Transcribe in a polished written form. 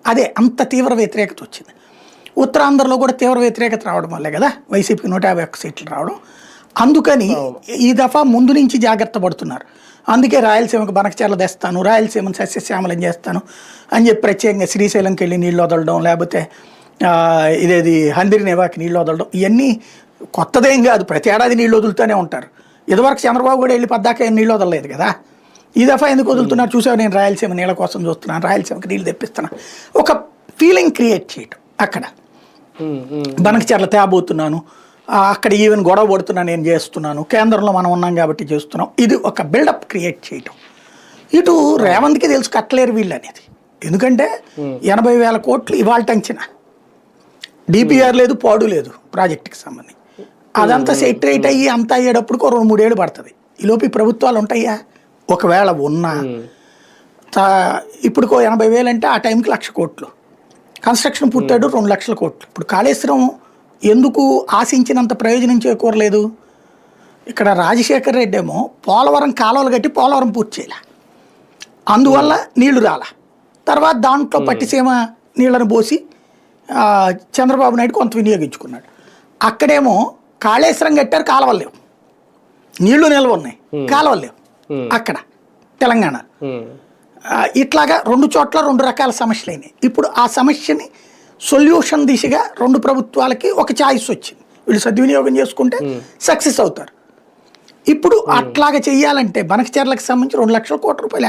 అదే అంత తీవ్ర వ్యతిరేకత వచ్చింది. ఉత్తరాంధ్రలో కూడా తీవ్ర వ్యతిరేకత రావడం వల్లే కదా వైసీపీకి 151 సీట్లు రావడం. అందుకని ఈ దఫా ముందు నుంచి జాగ్రత్త పడుతున్నారు. అందుకే రాయలసీమకు బనకచర్ల తెస్తాను, రాయలసీమను సస్యశ్యామలం చేస్తాను అని చెప్పి ప్రత్యేకంగా శ్రీశైలంకి వెళ్ళి నీళ్ళు వదలడం, లేకపోతే ఇదేది హందిరినేవాకి నీళ్ళు వదలడం, ఇవన్నీ కొత్తదేం కాదు. ప్రతి ఏడాది నీళ్ళు వదులుతూనే ఉంటారు. ఇదివరకు చంద్రబాబు కూడా వెళ్ళి పద్దాక నీళ్ళు వదలలేదు కదా. ఈ దఫా ఎందుకు వదులుతున్నారు చూసావు, నేను రాయలసీమ నీళ్ళ కోసం చూస్తున్నాను, రాయలసీమకి నీళ్ళు తెప్పిస్తున్నాను, ఒక ఫీలింగ్ క్రియేట్ చేయటం. అక్కడ బనకచర్ల తేబోతున్నాను, అక్కడ ఈవెన్ గొడవ పడుతున్నా నేను చేస్తున్నాను, కేంద్రంలో మనం ఉన్నాం కాబట్టి చేస్తున్నాం, ఇది ఒక బిల్డప్ క్రియేట్ చేయటం. ఇటు రేవంత్కి తెలుసు కట్టలేరు వీళ్ళు అనేది. ఎందుకంటే 80,000 కోట్లు ఇవాళ అంచనా, డిపిఆర్ లేదు, పాడు లేదు ప్రాజెక్టుకి సంబంధించి. అదంతా సెటిరేట్ అయ్యి అంతా అయ్యేటప్పుడు 2-3 ఏళ్ళు పడుతుంది. ఈలోపు ప్రభుత్వాలు ఉంటాయా? ఒకవేళ ఉన్నా ఇప్పుడు 80,000 అంటే ఆ టైంకి 1,00,000 కోట్లు, కన్స్ట్రక్షన్ పూర్తయ్యాడు 2 లక్షల కోట్లు. ఇప్పుడు కాళేశ్వరం ఎందుకు ఆశించినంత ప్రయోజనం చేకూరలేదు? ఇక్కడ రాజశేఖర్ రెడ్డి ఏమో పోలవరం కాలువలు కట్టి పోలవరం పూర్తి చేయాల, అందువల్ల నీళ్లు రాల. తర్వాత దాంట్లో పట్టిసీమ నీళ్ళను పోసి చంద్రబాబు నాయుడు కొంత వినియోగించుకున్నాడు. అక్కడేమో కాళేశ్వరం కట్టారు, కాలువలు లేవు, నీళ్లు నిల్వ ఉన్నాయి, కాలువలు లేవు అక్కడ తెలంగాణ. ఇట్లాగా 2 చోట్ల 2 రకాల సమస్యలు అయినాయి. ఇప్పుడు ఆ సమస్యని సొల్యూషన్ దిశగా 2 ప్రభుత్వాలకి ఒక ఛాయిస్ వచ్చింది. వీళ్ళు సద్వినియోగం చేసుకుంటే సక్సెస్ అవుతారు. ఇప్పుడు అట్లాగా చెయ్యాలంటే బనకచర్లకు సంబంధించి 2 లక్షల కోట్ల రూపాయలు